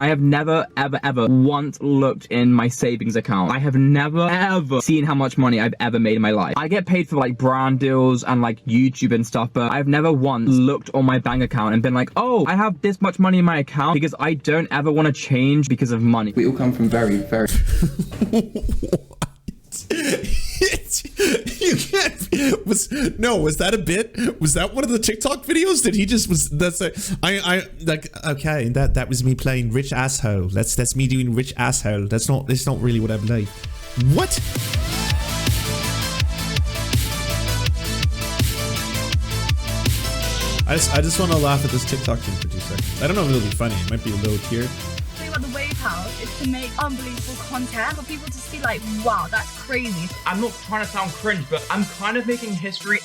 I have never, ever once looked in my savings account. I have never, ever seen how much money I've ever made in my life. I get paid for like brand deals and like YouTube and stuff, but I've never once looked on my bank account and been like, oh, I have this much money in my account, because I don't ever want to change because of money. We all come from very You can't. Was that a bit? Was that one of the TikTok videos? Did he just I like, okay, that was me playing rich asshole. That's me doing rich asshole. That's not really what I'm like. What? I just want to laugh at this TikTok thing for 2 seconds. I don't know if it'll be funny. It might be a little tear. About the Wave House is to make unbelievable content for people to see, like, wow, that's crazy. I'm not trying to sound cringe, but I'm kind of making history.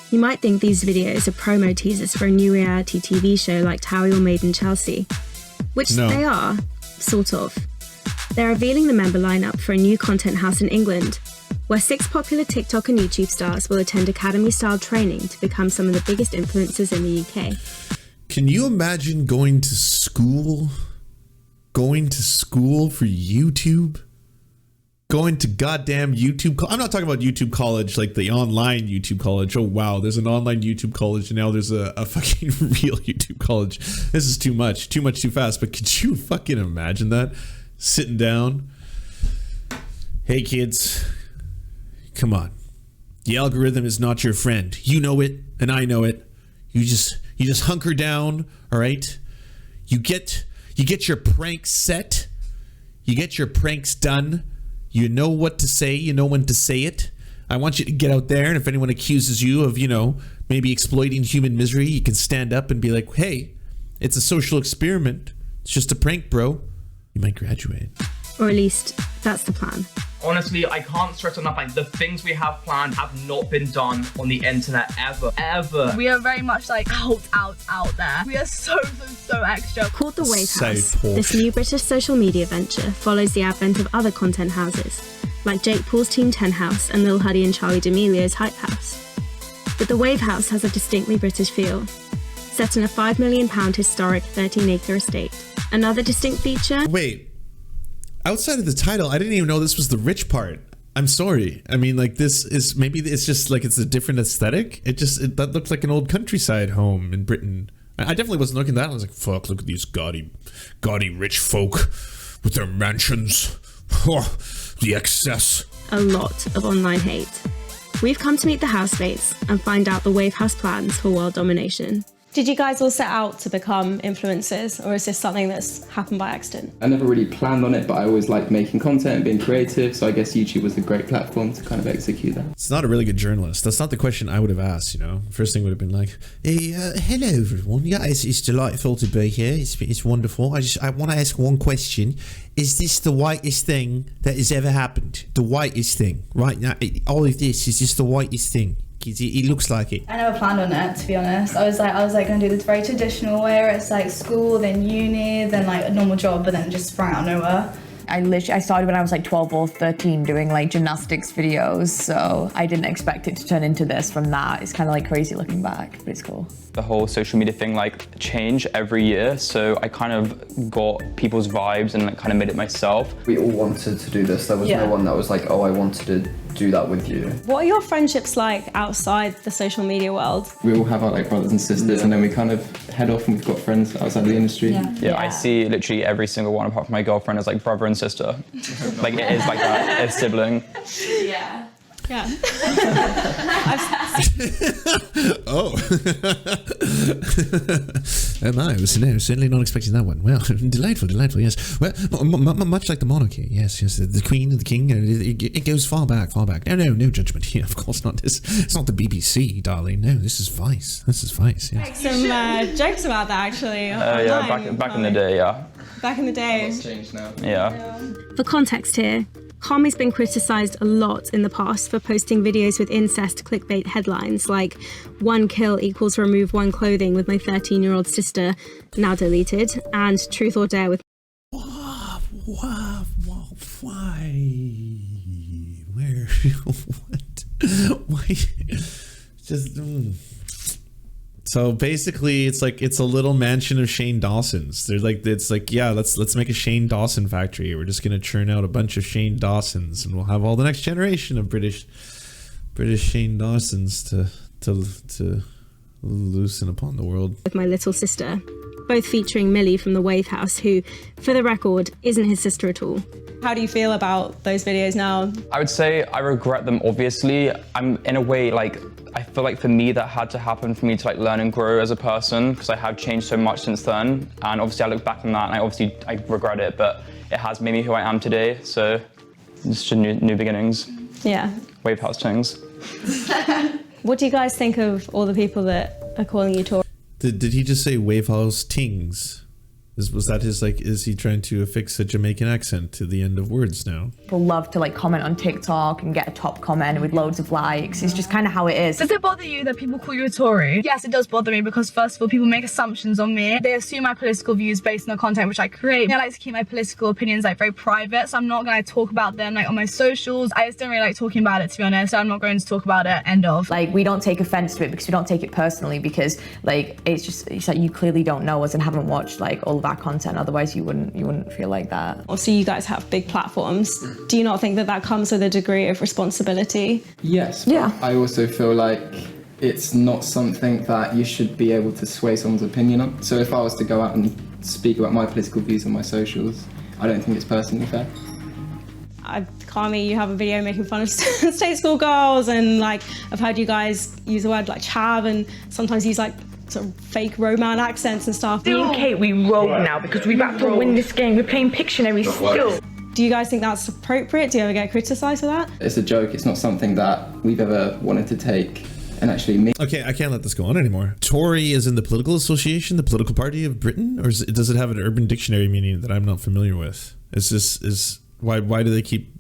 You might think these videos are promo teasers for a new reality TV show like Towie or Made in Chelsea, which they are, sort of. They're revealing the member lineup for a new content house in England, where 6 popular TikTok and YouTube stars will attend academy-style training to become some of the biggest influencers in the UK. Can you imagine going to school for YouTube? Going to goddamn YouTube. I'm not talking about YouTube college, like the online YouTube college. Oh, wow. There's an online YouTube college, and now there's a fucking real YouTube college. This is too much, too fast. But could you fucking imagine that? Sitting down. Hey, kids. Come on. The algorithm is not your friend. You know it, and I know it. You just hunker down, all right? You get your pranks set. You get your pranks done. You know what to say. You know when to say it. I want you to get out there, and if anyone accuses you of, you know, maybe exploiting human misery, you can stand up and be like, hey, it's a social experiment. It's just a prank, bro. You might graduate. Or at least, that's the plan. Honestly, I can't stress enough, like, the things we have planned have not been done on the internet ever. We are very much like out there. We are so extra. Called the Wave So House, Porsche. this new British social media venture follows the advent of other content houses, like Jake Paul's Team 10 House and Lil Huddy and Charlie D'Amelio's Hype House. But the Wave House has a distinctly British feel, set in a £5 million historic 13-acre estate. Another distinct feature... Wait. Outside of the title, I didn't even know this was the rich part. I'm sorry. I mean, like, this is, maybe it's just like it's a different aesthetic. That looked like an old countryside home in Britain. I definitely wasn't looking at that. I was like, fuck, look at these gaudy rich folk with their mansions. Oh, the excess. A lot of online hate. We've come to meet the housemates and find out the Wave House plans for world domination. Did you guys all set out to become influencers, or is this something that's happened by accident? I never really planned on it, but I always liked making content and being creative, so I guess YouTube was a great platform to kind of execute that. It's not a really good journalist. That's not the question I would have asked, you know. First thing would have been like, hey, hello everyone. Yeah, it's delightful to be here. It's wonderful. I want to ask one question. Is this the whitest thing that has ever happened? The whitest thing, right? Now, all of this is just the whitest thing. It looks like it. I never planned on it, to be honest. I was like going to do this very traditional way where it's like school, then uni, then like a normal job, but then just sprang out of nowhere. I started when I was like 12 or 13 doing like gymnastics videos, so I didn't expect it to turn into this from that. It's kind of like crazy looking back, but it's cool. The whole social media thing like change every year, so I kind of got people's vibes and like kind of made it myself. We all wanted to do this. There was no one that was like, oh, I wanted to do that with you. What are your friendships like outside the social media world? We all have our like brothers and sisters, and then we kind of head off and we've got friends outside the industry. Yeah, I see literally every single one apart from my girlfriend as like brother and sister. Like it is like that, it's sibling. Yeah. Yeah. Oh. I was certainly not expecting that one. Well, delightful, yes. Well, much like the monarchy, yes, the queen and the king, it goes far back. No judgment here, of course not. It's not the BBC, darling. No, this is Vice. Yes. Some jokes about that, actually. Yeah, back in the day, yeah. Back in the day. It's changed now. Yeah. For context here, Kami's been criticised a lot in the past for posting videos with incest clickbait headlines like 1 kill equals remove 1 clothing with my 13-year-old sister, now deleted, and truth or dare with... Why? Where? What? Why? Just... So basically, it's like it's a little mansion of Shane Dawsons. They're like, it's like, yeah, let's make a Shane Dawson factory. We're just gonna churn out a bunch of Shane Dawsons, and we'll have all the next generation of British Shane Dawsons to loosen upon the world. With my little sister, both featuring Millie from the Wave House, who, for the record, isn't his sister at all. How do you feel about those videos now? I would say I regret them, obviously. I'm in a way, like, I feel like for me that had to happen for me to like learn and grow as a person, because I have changed so much since then. And obviously I look back on that and I regret it, but it has made me who I am today. So just new beginnings. Yeah. Wave House things. What do you guys think of all the people that are calling you Tory? Did he just say Wave House Tings? Was that his, like, is he trying to affix a Jamaican accent to the end of words now? People love to like comment on TikTok and get a top comment with loads of likes. It's just kind of how it is. Does it bother you that people call you a Tory? Yes, it does bother me because first of all, people make assumptions on me. They assume my political views based on the content which I create. I like to keep my political opinions like very private, so I'm not going to talk about them like on my socials. I just don't really like talking about it, to be honest, so I'm not going to talk about it, end of. Like, we don't take offense to it because we don't take it personally, because like it's like you clearly don't know us and haven't watched like all of our content, otherwise you wouldn't feel like that. Obviously you guys have big platforms. Do you not think that comes with a degree of responsibility? Yes. Yeah. I also feel like it's not something that you should be able to sway someone's opinion on. So if I was to go out and speak about my political views on my socials, I don't think it's personally fair. Kami, you have a video making fun of state school girls, and like I've heard you guys use the word like chav and sometimes use like sort of fake Roman accents and stuff. Me and Kate, we roll now because we're about to win this game. We're playing Pictionary still. Do you guys think that's appropriate? Do you ever get criticised for that? It's a joke. It's not something that we've ever wanted to take and actually mean. Okay, I can't let this go on anymore. Tory is in the political association, the political party of Britain, or does it have an Urban Dictionary meaning that I'm not familiar with? Why do they keep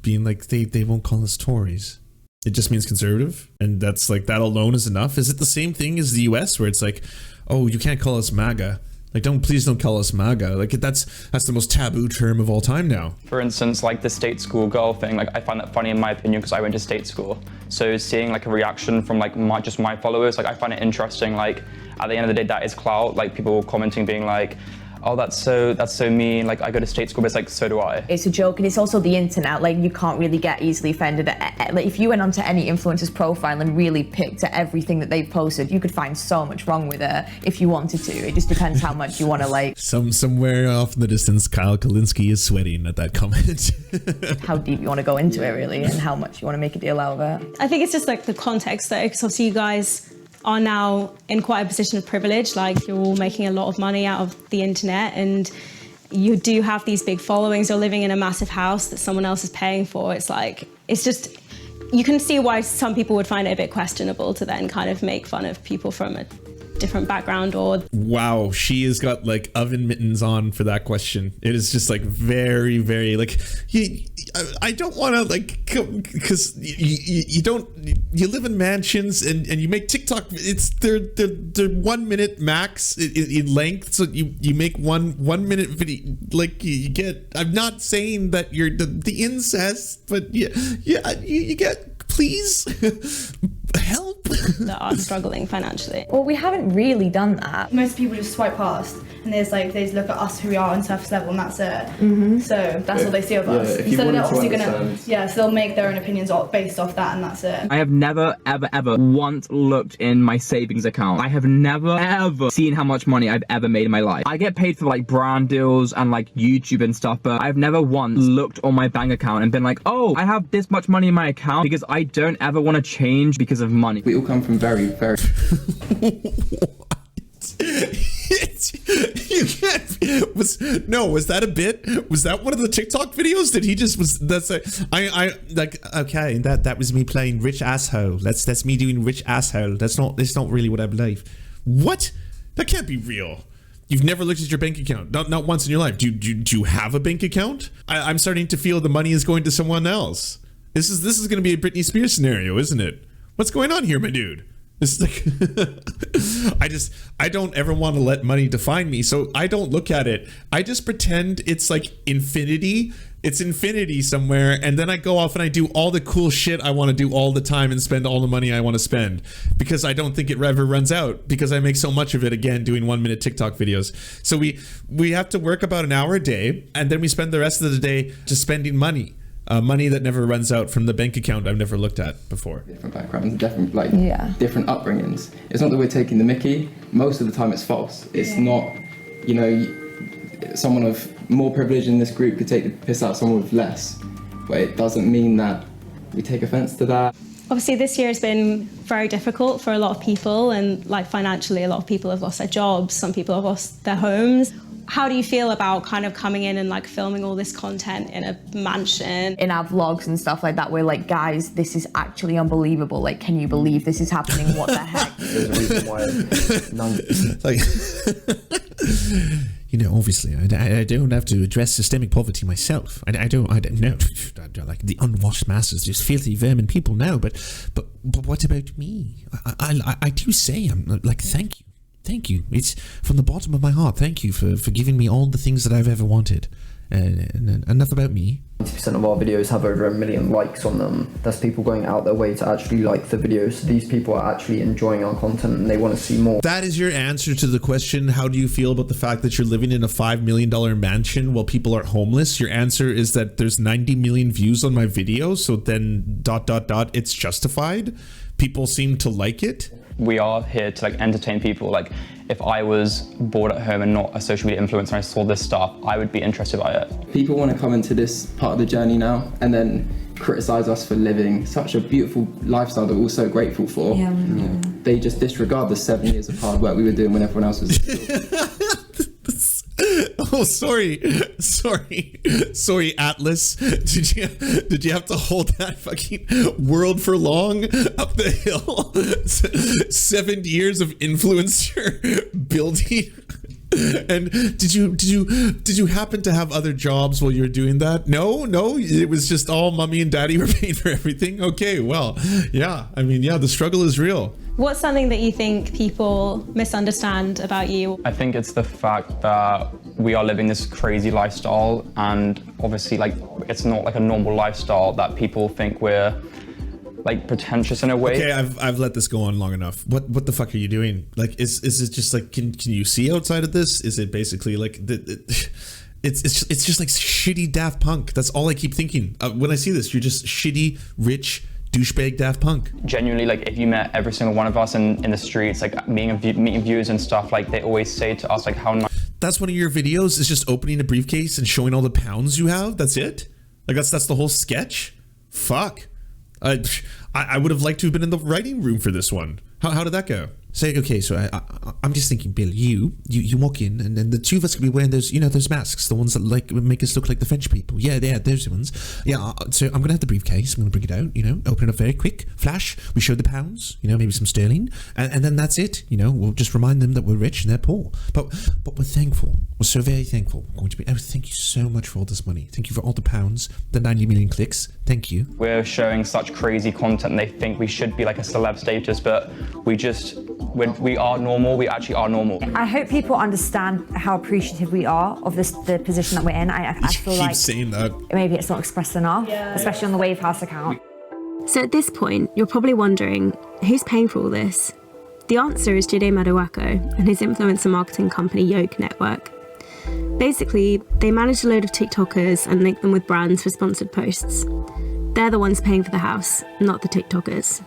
being like they won't call us Tories? It just means conservative, and that's like, that alone is enough. Is it the same thing as the US where it's like, oh, you can't call us MAGA? Like, please don't call us MAGA. Like, that's the most taboo term of all time now. For instance, like the state school girl thing, like I find that funny in my opinion because I went to state school. So seeing like a reaction from like my followers, like I find it interesting. Like at the end of the day, that is clout. Like people commenting being like, oh, that's so mean. Like I go to state school, but it's like, so do I. It's a joke, and it's also the internet. Like you can't really get easily offended. Like if you went onto any influencer's profile and really picked at everything that they've posted, you could find so much wrong with it if you wanted to. It just depends how much you want to like. Somewhere off in the distance, Kyle Kalinske is sweating at that comment. How deep you want to go into it, really, and how much you want to make a deal out of it. I think it's just like the context though, because obviously you guys are now in quite a position of privilege. Like you're all making a lot of money out of the internet, and you do have these big followings. You're living in a massive house that someone else is paying for. It's like, it's just, you can see why some people would find it a bit questionable to then kind of make fun of people from a different background. Or wow, she has got like oven mittens on for that question. It is just like very, very like, I don't want to like, because you live in mansions and you make TikTok. They're 1 minute max in length, so you make one minute video. Like you get, I'm not saying that you're the incest, but yeah, you get, please help. That are struggling financially. Well, we haven't really done that. Most people just swipe past and they just look at us who we are on surface level, and that's it. So that's all they see of us. If you So they're wanted to obviously understand. so they'll make their own opinions based off that, and that's it. I have never, ever once looked in my savings account. I have never, ever seen how much money I've ever made in my life. I get paid for like brand deals and like YouTube and stuff, but I've never once looked on my bank account and been like, oh, I have this much money in my account, because I don't ever want to change because of money. We all come from very, very... You can't. Was that a bit? Was that one of the TikTok videos that he just was? That's I like. Okay, that was me playing rich asshole. That's me doing rich asshole. That's not really what I believe. What? That can't be real. You've never looked at your bank account, not once in your life. Do you have a bank account? I'm starting to feel the money is going to someone else. This is going to be a Britney Spears scenario, isn't it? What's going on here, my dude? This is like, I don't ever want to let money define me, so I don't look at it. I just pretend it's like infinity. It's infinity somewhere, and then I go off and I do all the cool shit I want to do all the time and spend all the money I want to spend, because I don't think it ever runs out, because I make so much of it, again, doing 1-minute TikTok videos. So we have to work about an hour a day, and then we spend the rest of the day just spending money. Money that never runs out from the bank account I've never looked at before. Different backgrounds, different different upbringings. It's not that we're taking the mickey. Most of the time it's false. It's not, you know, someone of more privilege in this group could take the piss out of someone with less, but it doesn't mean that we take offense to that. Obviously this year has been very difficult for a lot of people, and like financially a lot of people have lost their jobs, some people have lost their homes. How do you feel about kind of coming in and like filming all this content in a mansion? In our vlogs and stuff like that, we're like, guys, this is actually unbelievable. Like, can you believe this is happening? What the heck? There's a reason why you know, obviously, I don't have to address systemic poverty myself. I don't know. Like the unwashed masses, just filthy vermin people now. But what about me? I do say, I'm like, thank you. Thank you. It's from the bottom of my heart. Thank you for giving me all the things that I've ever wanted. And enough about me. 90% of our videos have over 1 million likes on them. That's people going out their way to actually like the videos. So these people are actually enjoying our content and they want to see more. That is your answer to the question, how do you feel about the fact that you're living in a $5 million mansion while people are homeless? Your answer is that there's 90 million views on my video, so then ... it's justified? People seem to like it? We are here to like entertain people. Like if I was bored at home and not a social media influencer and I saw this stuff, I would be interested by it. People want to come into this part of the journey now and then criticize us for living such a beautiful lifestyle that we're all so grateful for. Yeah. They just disregard the 7 years of hard work we were doing when everyone else was. Oh, sorry, Atlas. Did you have to hold that fucking world for long up the hill? 7 years of influencer building. And did you happen to have other jobs while you were doing that? No, it was just all mommy and daddy were paying for everything. Okay, well, yeah, I mean, yeah, the struggle is real. What's something that you think people misunderstand about you? I think it's the fact that we are living this crazy lifestyle, and obviously like it's not like a normal lifestyle that people think we're like pretentious in a way. Okay, I've let this go on long enough. What the fuck are you doing? Like, is it just like, can you see outside of this? Is it basically like it's just like shitty Daft Punk? That's all I keep thinking when I see this. You're just shitty, rich douchebag Daft Punk. Genuinely, like if you met every single one of us in the streets, like meeting viewers and stuff, like they always say to us like how nice. That's one of your videos, is just opening a briefcase and showing all the pounds you have? That's it? Like that's the whole sketch? Fuck. I would have liked to have been in the writing room for this one. How did that go? Say, okay, so I'm just thinking, Bill, you walk in, and then the two of us could be wearing those, you know, those masks, the ones that like make us look like the French people. Yeah, those ones. Yeah, so I'm gonna have the briefcase. I'm gonna bring it out, you know, open it up very quick, flash. We show the pounds, you know, maybe some sterling, and then that's it. You know, we'll just remind them that we're rich and they're poor. But we're thankful. We're so very thankful. We're going to be. Oh, thank you so much for all this money. Thank you for all the pounds, the 90 million clicks. Thank you. We're showing such crazy content, and they think we should be like a celeb status, but we are normal. We actually are normal. I hope people understand how appreciative we are of the position that we're in. I feel like saying that. Maybe it's not expressed enough, especially on the Wave House account. So at this point, you're probably wondering, who's paying for all this? The answer is Jide Maduwako and his influencer marketing company Yoke Network. Basically, they manage a load of TikTokers and link them with brands for sponsored posts. They're the ones paying for the house, not the TikTokers.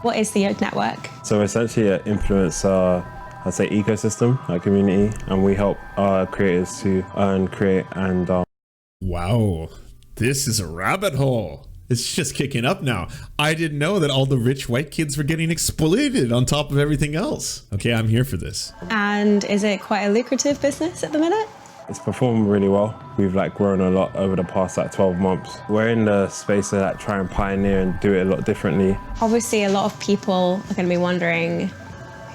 What is the Yoke Network? So essentially an influencer, I'd say, ecosystem, a community, and we help creators to earn, create, and... Wow, this is a rabbit hole. It's just kicking up now. I didn't know that all the rich white kids were getting exploited on top of everything else. Okay, I'm here for this. And is it quite a lucrative business at the minute? It's performed really well. We've like grown a lot over the past 12 months. We're in the space to try and pioneer and do it a lot differently. Obviously, a lot of people are going to be wondering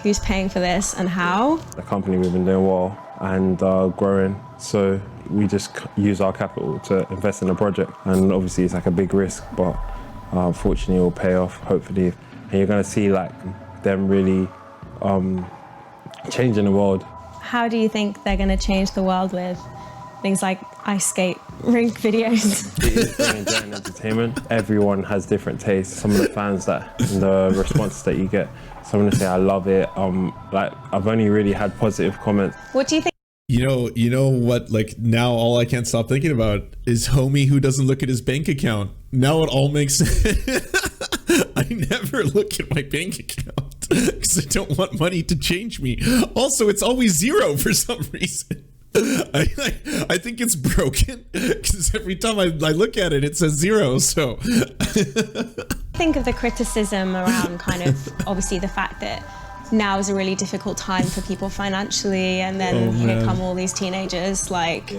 who's paying for this and how. The company, we've been doing well and growing, so we just use our capital to invest in a project. And obviously it's like a big risk, but unfortunately it will pay off, hopefully. And you're going to see like them really changing the world. How do you think they're going to change the world with things like ice skate rink videos. It is bringing joy and entertainment. Everyone has different tastes. Some of the fans the responses that you get, some of them say I love it. Like I've only really had positive comments. What do you think? You know what, like now all I can't stop thinking about is homie who doesn't look at his bank account. Now it all makes sense. I never look at my bank account because I don't want money to change me. Also, it's always zero for some reason. I think it's broken because every time I look at it, it says zero. So Think of the criticism around kind of obviously the fact that now is a really difficult time for people financially, and then here come all these teenagers like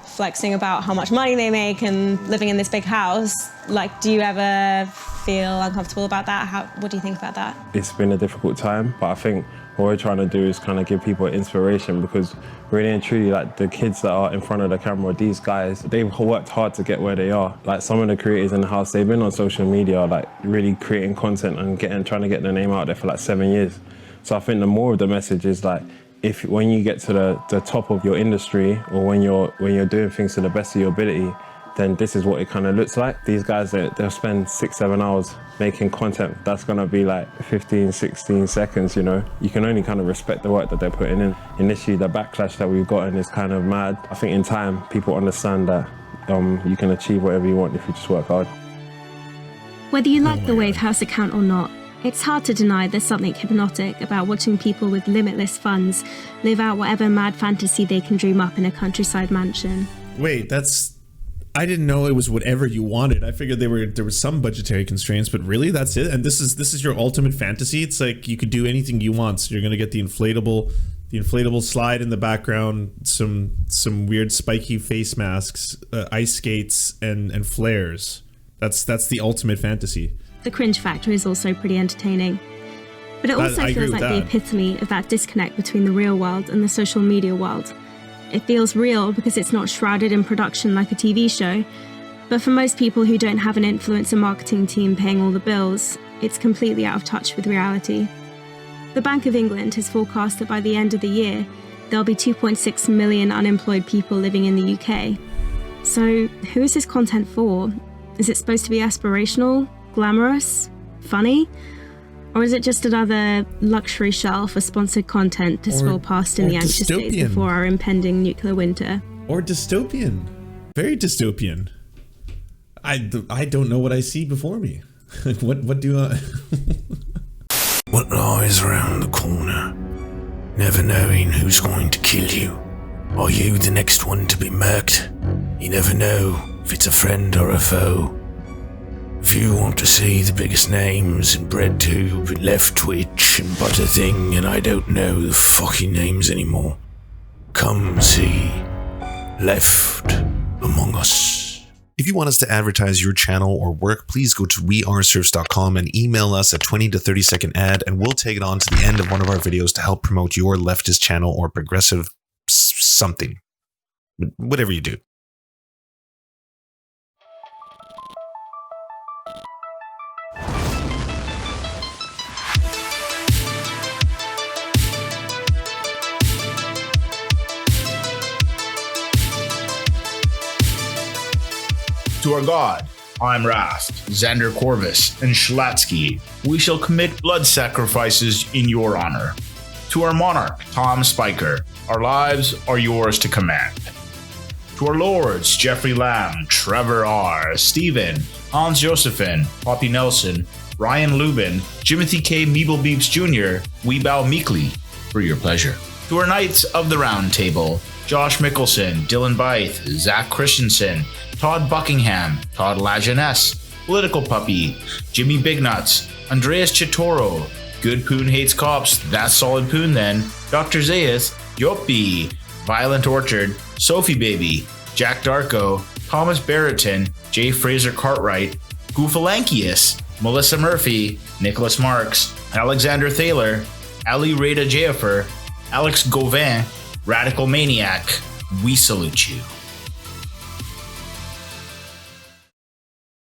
flexing about how much money they make and living in this big house. Like, do you ever feel uncomfortable about that? What do you think about that? It's been a difficult time, but I think what we're trying to do is kind of give people inspiration, because really and truly, like the kids that are in front of the camera, these guys, they've worked hard to get where they are. Like some of the creators in the house, they've been on social media, like really creating content and trying to get their name out there for like 7 years. So I think the more of the message is like, when you get to the top of your industry, or when you're doing things to the best of your ability, then this is what it kind of looks like. These guys, they'll spend 6-7 hours making content that's gonna be like 15-16 seconds, you know? You can only kind of respect the work that they're putting in. Initially, the backlash that we've gotten is kind of mad. I think in time, people understand that you can achieve whatever you want if you just work hard. Whether you like the Wave House account or not, it's hard to deny there's something hypnotic about watching people with limitless funds live out whatever mad fantasy they can dream up in a countryside mansion. Wait, I didn't know it was whatever you wanted. I figured there was some budgetary constraints, but really that's it? And this is your ultimate fantasy? It's like you could do anything you want. So you're gonna get the inflatable slide in the background, some weird spiky face masks, ice skates, and flares. That's the ultimate fantasy. The cringe factor is also pretty entertaining. But it also feels like the epitome of that disconnect between the real world and the social media world. It feels real because it's not shrouded in production like a TV show, but for most people who don't have an influencer marketing team paying all the bills, it's completely out of touch with reality. The Bank of England has forecast that by the end of the year, there'll be 2.6 million unemployed people living in the UK. So who is this content for? Is it supposed to be aspirational, glamorous, funny? Or is it just another luxury shelf for sponsored content to scroll past in the anxious days before our impending nuclear winter? Or dystopian. Very dystopian. I don't know what I see before me. What do I... What lies around the corner? Never knowing who's going to kill you. Are you the next one to be murked? You never know if it's a friend or a foe. If you want to see the biggest names in BreadTube, and Left Twitch, and Butterthing, and I don't know the fucking names anymore, come see Left Among Us. If you want us to advertise your channel or work, please go to weareserfs.com and email us a 20 to 30 second ad, and we'll take it on to the end of one of our videos to help promote your leftist channel or progressive something. Whatever you do. To our God, I'm Rast, Xander Corvus, and Schlatsky, we shall commit blood sacrifices in your honor. To our monarch, Tom Spiker, our lives are yours to command. To our lords, Jeffrey Lamb, Trevor R., Stephen, Hans Josephine, Poppy Nelson, Ryan Lubin, Jimothy K. Meeblebeeps Jr., we bow meekly for your pleasure. To our knights of the round table, Josh Mickelson, Dylan Bythe, Zach Christensen, Todd Buckingham, Todd Lajeunesse, Political Puppy, Jimmy Bignuts, Andreas Chitoro, Good Poon Hates Cops, That's Solid Poon Then, Dr. Zayas, Yoppie, Violent Orchard, Sophie Baby, Jack Darko, Thomas Barretton, J. Fraser Cartwright, Goofalankius, Melissa Murphy, Nicholas Marks, Alexander Thaler, Ali Rada Jaffer, Alex Gauvin, Radical Maniac, we salute you.